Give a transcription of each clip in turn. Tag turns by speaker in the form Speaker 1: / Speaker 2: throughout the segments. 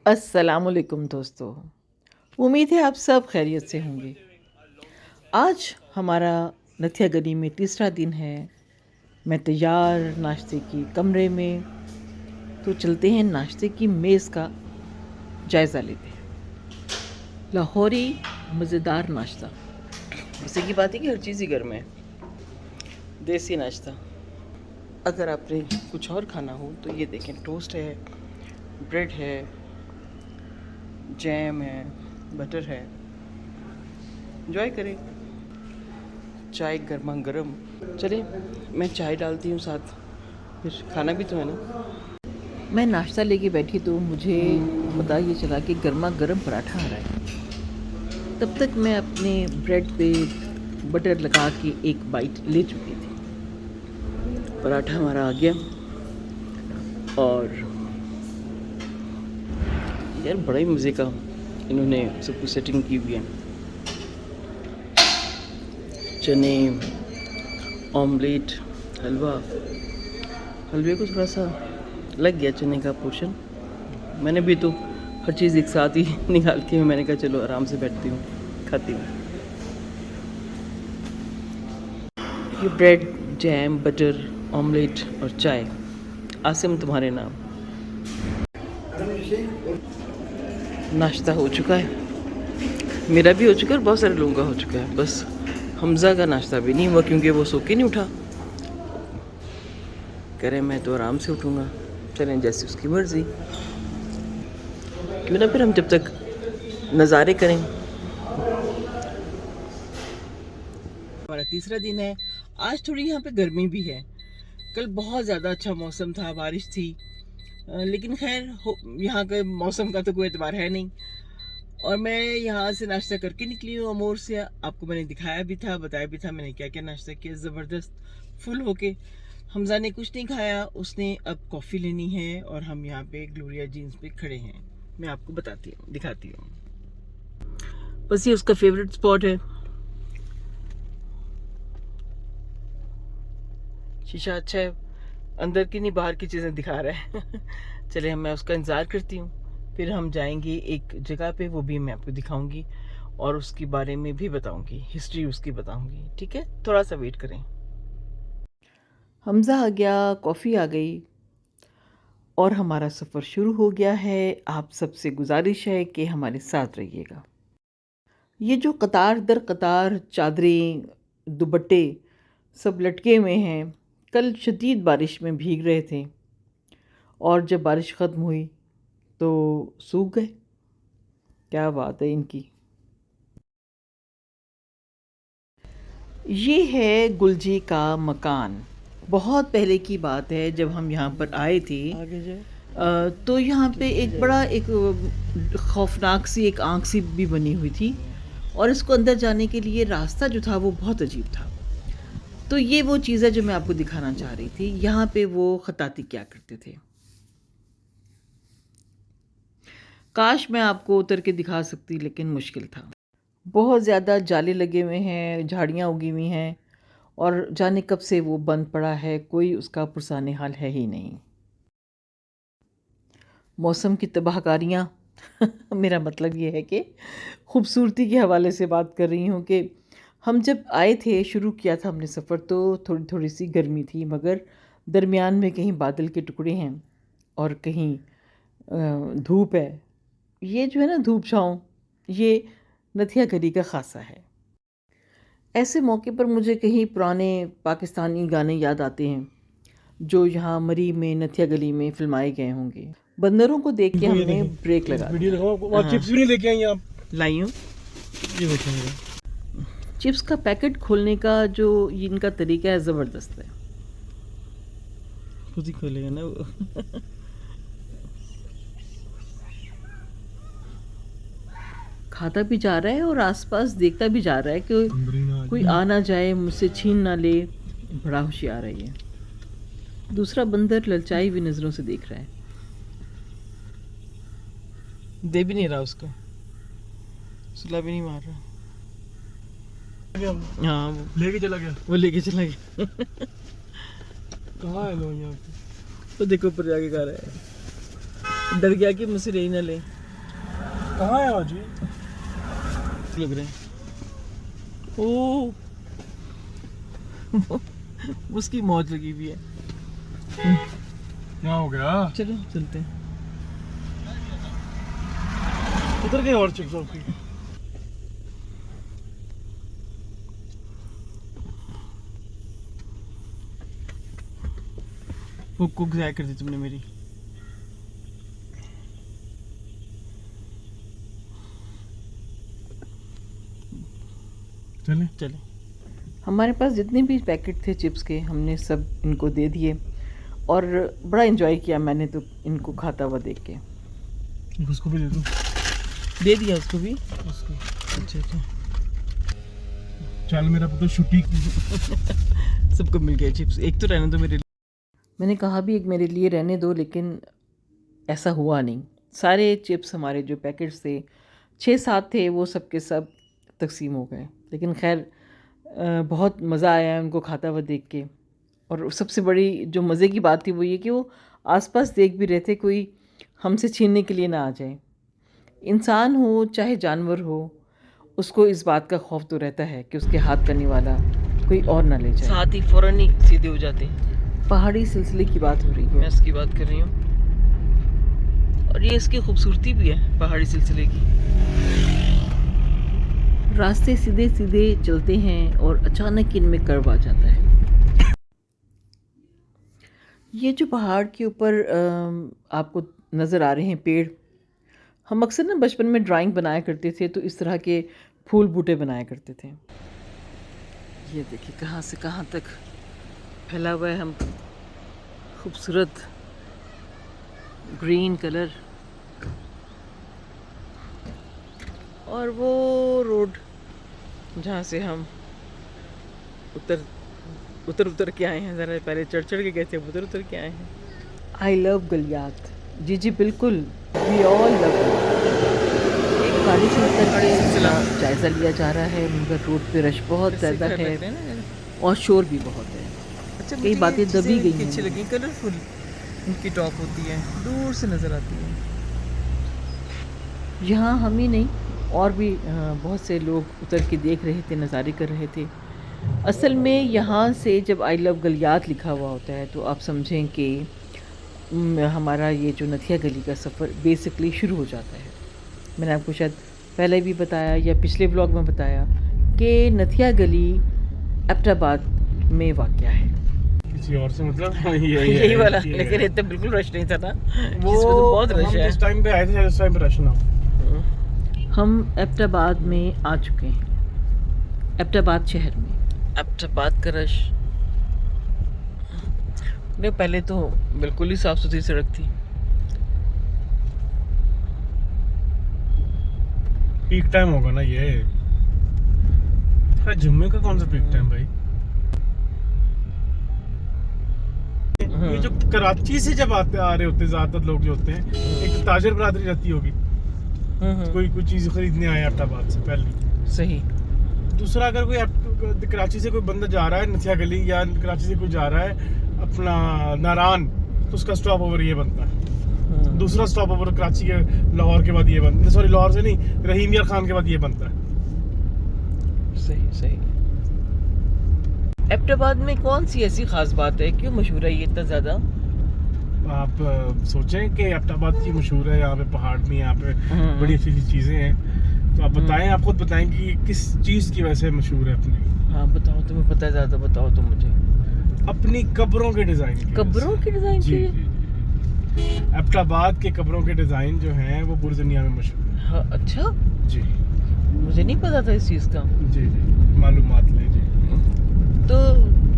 Speaker 1: अस्सलामुअलैकुम दोस्तों। उम्मीद है आप सब खैरियत से होंगे। आज हमारा नथिया गली में तीसरा दिन है। मैं तैयार नाश्ते की कमरे में, तो चलते हैं नाश्ते की मेज़ का जायज़ा लेते हैं। लाहौरी मज़ेदार नाश्ता। वैसे की बात है कि हर चीज़ ही घर में है। देसी नाश्ता। अगर आपने कुछ और खाना हो तो ये देखें, टोस्ट है, ब्रेड है, जैम है, बटर है। एंजॉय करें। चाय गर्मा गर्म। चलिए मैं चाय डालती हूँ साथ, फिर खाना भी तो है ना। मैं नाश्ता लेके बैठी तो मुझे पता ये चला कि गर्मा गर्म पराठा आ रहा है। तब तक मैं अपने ब्रेड पे बटर लगा के एक बाइट ले चुकी थी। पराठा हमारा आ गया और यार बड़ा ही मज़े का इन्होंने सब कुछ सेटिंग की हुई है। चने, ऑमलेट, हलवा। हलवे को थोड़ा सा लग गया चने का पोर्शन। मैंने भी तो हर चीज़ एक साथ ही निकाल के मैंने कहा चलो आराम से बैठती हूँ, खाती हूँ। ये ब्रेड, जैम, बटर, ऑमलेट और चाय। आसिम तुम्हारे नाम। नाश्ता हो चुका है, मेरा भी हो चुका है और बहुत सारे लोगों का हो चुका है। बस हमज़ा का नाश्ता भी नहीं हुआ क्योंकि वो सो के नहीं उठा। कह रहे मैं तो आराम से उठूँगा। चलें जैसे उसकी मर्ज़ी, क्यों ना फिर हम जब तक नज़ारे करें। हमारा तीसरा दिन है। आज थोड़ी यहाँ पे गर्मी भी है। कल बहुत ज़्यादा अच्छा मौसम था, बारिश थी, लेकिन खैर यहाँ के मौसम का तो कोई एतबार है नहीं। और मैं यहाँ से नाश्ता करके निकली हूँ अमूर से। आपको मैंने दिखाया भी था, बताया भी था मैंने क्या क्या नाश्ता किया। ज़बरदस्त फुल होके। हमजा ने कुछ नहीं खाया, उसने अब कॉफ़ी लेनी है और हम यहाँ पे ग्लोरिया जीन्स पे खड़े हैं। मैं आपको बताती हूँ, दिखाती हूँ। बस ये उसका फेवरेट स्पॉट है। शीशा अच्छा है, अंदर की नहीं बाहर की चीज़ें दिखा रहा है। चले मैं उसका इंतज़ार करती हूँ, फिर हम जाएंगे एक जगह पे, वो भी मैं आपको दिखाऊंगी और उसके बारे में भी बताऊंगी, हिस्ट्री उसकी बताऊंगी। ठीक है, थोड़ा सा वेट करें। हमज़ा आ गया, कॉफ़ी आ गई और हमारा सफ़र शुरू हो गया है। आप सबसे गुजारिश है कि हमारे साथ रहिएगा। ये जो कतार दर कतार चादरें, दुपट्टे सब लटके हुए हैं, कल शदीद बारिश में भीग रहे थे और जब बारिश ख़त्म हुई तो सूख गए। क्या बात है इनकी। ये है गुलजी का मकान। बहुत पहले की बात है, जब हम यहाँ पर आए थे तो यहाँ पे एक बड़ा एक खौफनाक सी एक आँख सी भी बनी हुई थी और इसको अंदर जाने के लिए रास्ता जो था वो बहुत अजीब था। तो ये वो चीज़ है जो मैं आपको दिखाना चाह रही थी। यहाँ पे वो खताती क्या करते थे। काश मैं आपको उतर के दिखा सकती, लेकिन मुश्किल था। बहुत ज़्यादा जाले लगे हुए हैं, झाड़ियाँ उगी हुई हैं और जाने कब से वो बंद पड़ा है, कोई उसका पुरसाने हाल है ही नहीं। मौसम की तबाहकारियाँ मेरा मतलब ये है कि खूबसूरती के हवाले से बात कर रही हूँ कि हम जब आए थे, शुरू किया था हमने सफ़र, तो थोड़ी थोड़ी सी गर्मी थी, मगर दरमियान में कहीं बादल के टुकड़े हैं और कहीं धूप है। ये जो है ना धूप छाँव, ये नथिया गली का ख़ासा है। ऐसे मौके पर मुझे कहीं पुराने पाकिस्तानी गाने याद आते हैं जो यहाँ मरी में, नथिया गली में फिल्माए गए होंगे। बंदरों को देख के हमने ब्रेक लगा दिया।
Speaker 2: चिप्स भी नहीं लेके आई आप?
Speaker 1: लाई हूँ।
Speaker 2: ये देखेंगे,
Speaker 1: चिप्स का पैकेट खोलने का जो इनका तरीका है, ज़बरदस्त है।
Speaker 2: खुद ही खोलेगा ना वो।
Speaker 1: खाता भी जा रहा है और आसपास देखता भी जा रहा है कि कोई आ ना जाए, मुझसे छीन ना ले। बड़ा होशियार है ये। दूसरा बंदर ललचाई हुई नज़रों से देख रहा है।
Speaker 2: दे भी नहीं रहा उसको, सुला भी नहीं मार रहा।
Speaker 1: हाँ
Speaker 2: लेके चला गया।
Speaker 1: वो लेके चला गया।
Speaker 2: कहाँ है लोग यहाँ पे?
Speaker 1: तो देखो ऊपर जाके खा रहा है, डर गया कि मुझसे ले ही ना ले।
Speaker 3: कहाँ है आज ये?
Speaker 2: लग रहे हैं। ओ उसकी मौज लगी हुई है।
Speaker 3: क्या हो गया?
Speaker 2: चलो चलते हैं। उधर गए और चिप्स आपकी। वो कुक जाया कर दी तुमने मेरी।
Speaker 3: चले
Speaker 2: चले।
Speaker 1: हमारे पास जितने भी पैकेट थे चिप्स के हमने सब इनको दे दिए और बड़ा एंजॉय किया मैंने तो इनको खाता हुआ देख के।
Speaker 3: उसको भी दे दो।
Speaker 2: दे दिया उसको भी।
Speaker 3: उसको
Speaker 2: अच्छा अच्छा।
Speaker 3: चल मेरा पुत्र छुट्टी।
Speaker 2: सबको मिल गए चिप्स। एक तो रहने दो मेरे लिए।
Speaker 1: मैंने कहा भी एक मेरे लिए रहने दो, लेकिन ऐसा हुआ नहीं। सारे चिप्स हमारे जो पैकेट्स थे 6-7 थे, वो सब के सब तकसीम हो गए। लेकिन खैर बहुत मज़ा आया उनको खाता हुआ देख के। और सबसे बड़ी जो मज़े की बात थी वो ये कि वो आसपास देख भी रहे थे, कोई हमसे छीनने के लिए ना आ जाए। इंसान हो चाहे जानवर हो, उसको इस बात का खौफ तो रहता है कि उसके हाथ करने वाला कोई और ना ले जाए।
Speaker 2: साथ ही फौरन ही सीधे हो जाते हैं।
Speaker 1: पहाड़ी सिलसिले की बात हो रही
Speaker 2: मैं
Speaker 1: है।
Speaker 2: इसकी बात कर रही हूँ। और ये इसकी खूबसूरती भी है पहाड़ी सिलसिले की।
Speaker 1: रास्ते सीधे सीधे चलते हैं और अचानक इनमें कर्व आ जाता है। ये जो पहाड़ के ऊपर आपको नज़र आ रहे हैं पेड़, हम अक्सर ना बचपन में ड्राइंग बनाया करते थे तो इस तरह के फूल बूटे बनाया करते थे। ये देखिए कहाँ से कहाँ तक फैला हुआ है। हम खूबसूरत ग्रीन कलर और वो रोड जहाँ से हम उतर के आए हैं। ज़रा पहले चढ़ के गए थे, उतर के आए हैं। I love Galiyat. जी जी बिल्कुल, वी ऑल लव। एक गाड़ी से उतर के जायज़ा लिया जा रहा है मगर रोड पे रश बहुत ज़्यादा है और शोर भी बहुत है।
Speaker 2: अच्छा,
Speaker 1: कई बातें दबी गई हैं।
Speaker 2: अच्छी लगी। कलरफुल उनकी टॉप होती है, दूर से नज़र आती है।
Speaker 1: यहाँ हम ही नहीं और भी बहुत से लोग उतर के देख रहे थे, नज़ारे कर रहे थे। असल में यहाँ से जब आई लव गलियात लिखा हुआ होता है तो आप समझें कि हमारा ये जो नथिया गली का सफ़र बेसिकली शुरू हो जाता है। मैंने आपको शायद पहले भी बताया या पिछले ब्लॉग में बताया कि नथिया गली एबटाबाद में वाक़या है।
Speaker 3: किसी और से मतलब
Speaker 2: यही वाला। लेकिन इतना बिल्कुल रश नहीं था ना।
Speaker 3: वो
Speaker 2: इसमें तो बहुत रश
Speaker 3: हम
Speaker 2: है।
Speaker 3: जिस टाइम पे आए थे उस टाइम पे रश ना हो।
Speaker 1: हम एबटाबाद में आ चुके हैं, एबटाबाद शहर में।
Speaker 2: एबटाबाद का रश नहीं, पहले तो बिल्कुल ही साफ सुथरी सड़क थी।
Speaker 3: पीक टाइम होगा ना ये। अरे जुम्मे का कौन सा पीक टाइम भाई? ये जो कराची से जब आ रहे होते ज्यादातर लोग जो होते हैं, एक ताजर बरादरी रहती होगी, कोई चीज खरीदने आए एबटाबाद से पहले।
Speaker 2: सही।
Speaker 3: दूसरा अगर कोई कराची से कोई बंदा जा रहा है नथिया गली या कराची से कोई जा रहा है अपना नारान, तो उसका स्टॉप ओवर ये बनता है। दूसरा स्टॉप ओवर कराची के लाहौर के बाद ये बनता है, सॉरी लाहौर से नहीं, रहीम यार खान के बाद ये बनता है।
Speaker 2: सही सही। एबटाबाद में कौन सी ऐसी खास बात है, क्यों मशहूर है ये इतना ज़्यादा?
Speaker 3: आप सोचें कि एबटाबाद की मशहूर है, यहाँ पे पहाड़ में, यहाँ पे बड़ी अच्छी चीज़ें हैं, तो आप बताएं, आप खुद बताएं कि किस चीज़ की वजह से मशहूर है अपनी।
Speaker 2: हाँ बताओ, तुम्हें पता है ज़्यादा, बताओ तुम मुझे।
Speaker 3: अपनी कब्रों के डिज़ाइन की।
Speaker 2: कब्रों के डिज़ाइन
Speaker 3: जी,
Speaker 2: की?
Speaker 3: जी। एबटाबाद के कब्रों के डिज़ाइन जो हैं वो पूरी दुनिया में मशहूर है।
Speaker 2: हाँ अच्छा,
Speaker 3: जी
Speaker 2: मुझे नहीं पता था इस चीज़ का।
Speaker 3: जी जी, मालूमात लें जी।
Speaker 2: तो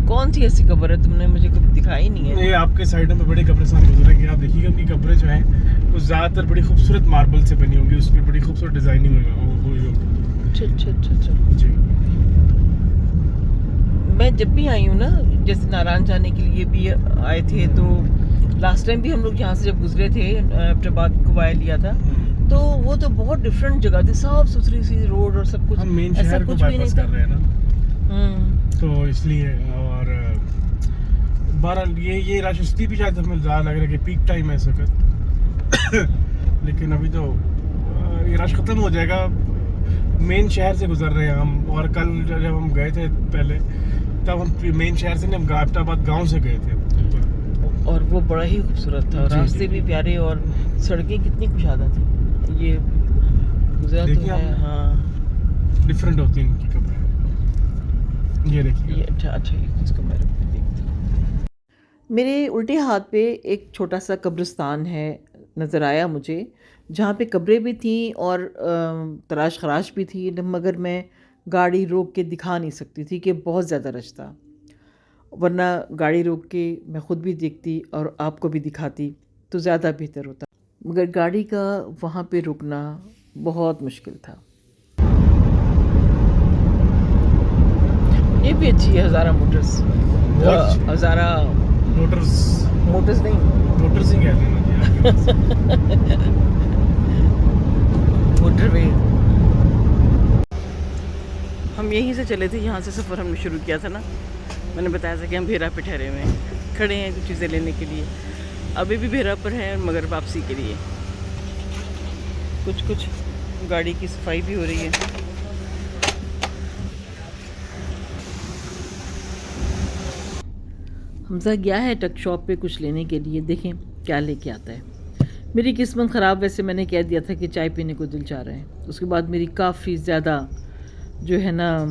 Speaker 2: कौन सी ऐसी कब्र है, तुमने मुझे कभी दिखाई नहीं है?
Speaker 3: ये आपके साइड में बड़े कब्रिस्तान गुजरेंगे, आप देखिएगा उनकी कब्रें जो हैं वो ज़्यादातर बड़ी खूबसूरत मार्बल से बनी होंगी, उस पर बड़ी खूबसूरत डिज़ाइनिंग हुई होगी।
Speaker 2: अच्छा अच्छा अच्छा अच्छा।
Speaker 3: जी।
Speaker 2: मैं जब भी आई हूँ ना, जैसे नारायण जाने के लिए भी आए थे, तो लास्ट टाइम भी हम लोग यहाँ से जब गुजरे थे, एबटाबाद को वाया लिया था, तो वो तो बहुत डिफरेंट जगह थी, साफ सुथरी सी रोड और सब कुछ।
Speaker 3: हम मेन
Speaker 2: ऐसा
Speaker 3: शहर को
Speaker 2: कुछ भी नहीं
Speaker 3: बाईपास
Speaker 2: था।
Speaker 3: कर रहे हैं ना, तो इसलिए। और 12 ये रश इसलिए भी शायद हमें ज़्यादा लग रहा है कि पीक टाइम है इस वक्त। लेकिन अभी तो ये रश ख़त्म हो जाएगा। मेन शहर से गुजर रहे हैं हम, और कल जब हम गए थे पहले, तब हम मेन शहर से नहीं, हम एबटाबाद गांव से गए थे।
Speaker 2: और वो बड़ा ही खूबसूरत था,
Speaker 3: जी,
Speaker 2: रास्ते
Speaker 3: जी,
Speaker 2: भी
Speaker 3: जी।
Speaker 2: प्यारे और सड़कें कितनी कुशादा थी। ये गुजरा तो
Speaker 3: देखिए
Speaker 2: है,
Speaker 3: आपने?
Speaker 2: हाँ।
Speaker 3: डिफरेंट होती हैं इनकी कपड़े। ये
Speaker 2: ये
Speaker 3: देखिए।
Speaker 2: अच्छा इसको मैं देखती हूँ।
Speaker 1: मेरे उल्टे हाथ पे एक छोटा सा कब्रिस्तान है, नज़र आया मुझे, जहाँ पे कब्रें भी थीं और तराश खराश भी थी, मगर मैं गाड़ी रोक के दिखा नहीं सकती थी कि बहुत ज़्यादा रश था। वरना गाड़ी रोक के मैं ख़ुद भी देखती और आपको भी दिखाती तो ज़्यादा बेहतर होता, मगर गाड़ी का वहाँ पे रुकना बहुत मुश्किल था।
Speaker 2: ये भी अच्छी है, हज़ारा मोटर्स।
Speaker 3: बहुत अच्छी।
Speaker 2: हज़ारा
Speaker 3: मोटर्स
Speaker 2: मोटर्स नहीं,
Speaker 3: मोटर्स ही कहते हैं ना।
Speaker 2: मोटरवे। हम यहीं से चले थे, यहाँ से सफ़र हमने शुरू किया था ना। मैंने बताया था कि हम भेरा पे ठहरे हुए हैं, खड़े हैं कुछ चीज़ें लेने के लिए। अभी भी भेरा पर हैं, मगर वापसी के लिए। कुछ गाड़ी की सफाई भी हो रही है।
Speaker 1: हमजा गया है टक शॉप पे कुछ लेने के लिए, देखें क्या लेके आता है। मेरी किस्मत ख़राब, वैसे मैंने कह दिया था कि चाय पीने को दिल चाह रहा है। उसके बाद मेरी काफ़ी ज़्यादा जो है ना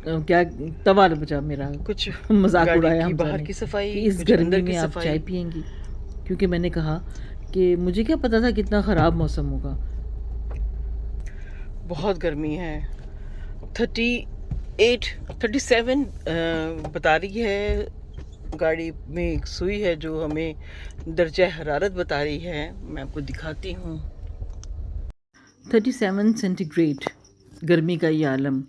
Speaker 1: क्या तवा बचा मेरा,
Speaker 2: कुछ
Speaker 1: मजाक
Speaker 2: गाड़ी
Speaker 1: उड़ाया
Speaker 2: की
Speaker 1: हमजा
Speaker 2: बाहर
Speaker 1: ने
Speaker 2: की सफाई,
Speaker 1: कि इस
Speaker 2: कुछ
Speaker 1: गर्मी
Speaker 2: अंदर
Speaker 1: में
Speaker 2: की
Speaker 1: आप
Speaker 2: सफाई।
Speaker 1: चाय पियेंगी, क्योंकि मैंने कहा कि मुझे क्या पता था कितना ख़राब मौसम होगा।
Speaker 2: बहुत गर्मी है। 37 बता रही है गाड़ी में। एक सुई है जो हमें दर्जा हरारत बता रही है, मैं आपको दिखाती हूँ।
Speaker 1: 37 सेंटीग्रेड गर्मी का ये आलम।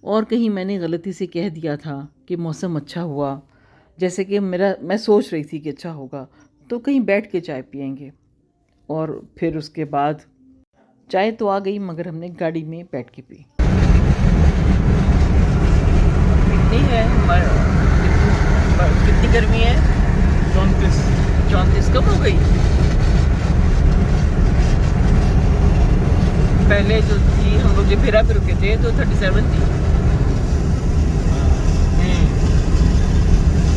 Speaker 1: और कहीं मैंने गलती से कह दिया था कि मौसम अच्छा हुआ, जैसे कि मैं सोच रही थी कि अच्छा होगा, तो कहीं बैठ के चाय पियेंगे। और फिर उसके बाद चाय तो आ गई, मगर हमने गाड़ी में बैठ के पी।
Speaker 2: कितनी है कितनी गर्मी है? 34 कम हो गई। पहले जो थी, हम लोग जब भेरा पे रुके थे तो 37 थी।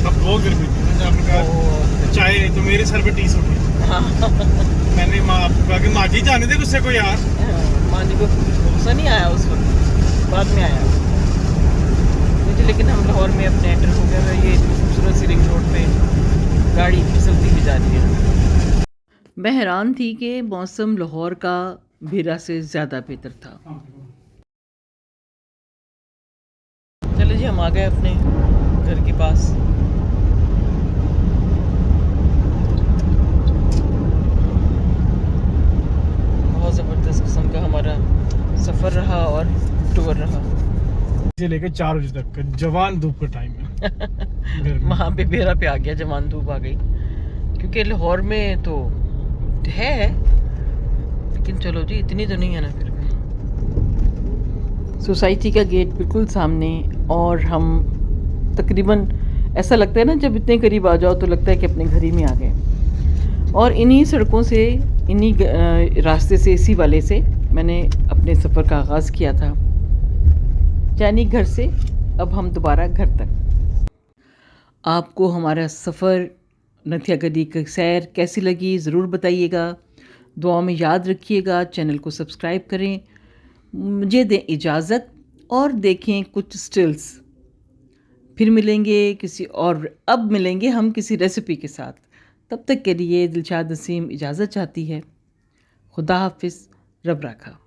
Speaker 3: अब बहुत गर्मी थी ना, जब आपने कहा चाय तो मेरे सर पे टीस उठी। मैंने माँ आपको कहा कि माँ जी जाने दे गुस्से को यार।
Speaker 2: माँ जी को गुस्सा नहीं आया उस वक्त, बाद में आया मुझे। लेकिन हम लाहौर में अपने एंटर हो गए हैं। ये इतनी खूबसूरत सी रिंग रोड पे गाड़ी फिसलती भी जा रही है।
Speaker 1: मैं हैरान थी कि मौसम लाहौर का भेरा से ज़्यादा बेहतर था।
Speaker 2: चले जी, हम आ गए अपने घर के पास। बहुत ज़बरदस्त किस्म का हमारा सफ़र रहा और टूर रहा।
Speaker 3: से लेकर 4 बजे तक का जवान धूप का टाइम है।
Speaker 2: वहाँ पे भेरा पे आ गया, जवान धूप आ गई। क्योंकि लाहौर में तो है, लेकिन चलो जी इतनी तो नहीं है ना। फिर भी
Speaker 1: सोसाइटी का गेट बिल्कुल सामने, और हम तकरीबन ऐसा लगता है ना, जब इतने करीब आ जाओ तो लगता है कि अपने घर ही में आ गए। और इन्हीं सड़कों से, इन्हीं रास्ते से, इसी वाले से मैंने अपने सफ़र का आगाज़ किया था, यानी घर से अब हम दोबारा घर तक। आपको हमारा सफ़र नथिया गली की सैर कैसी लगी ज़रूर बताइएगा। दुआ में याद रखिएगा, चैनल को सब्सक्राइब करें। मुझे दें इजाज़त और देखें कुछ स्टिल्स। फिर मिलेंगे किसी और, अब मिलेंगे हम किसी रेसिपी के साथ। तब तक के लिए दिलशाद नसीम इजाज़त चाहती है। खुदा हाफिज़, रब राखा।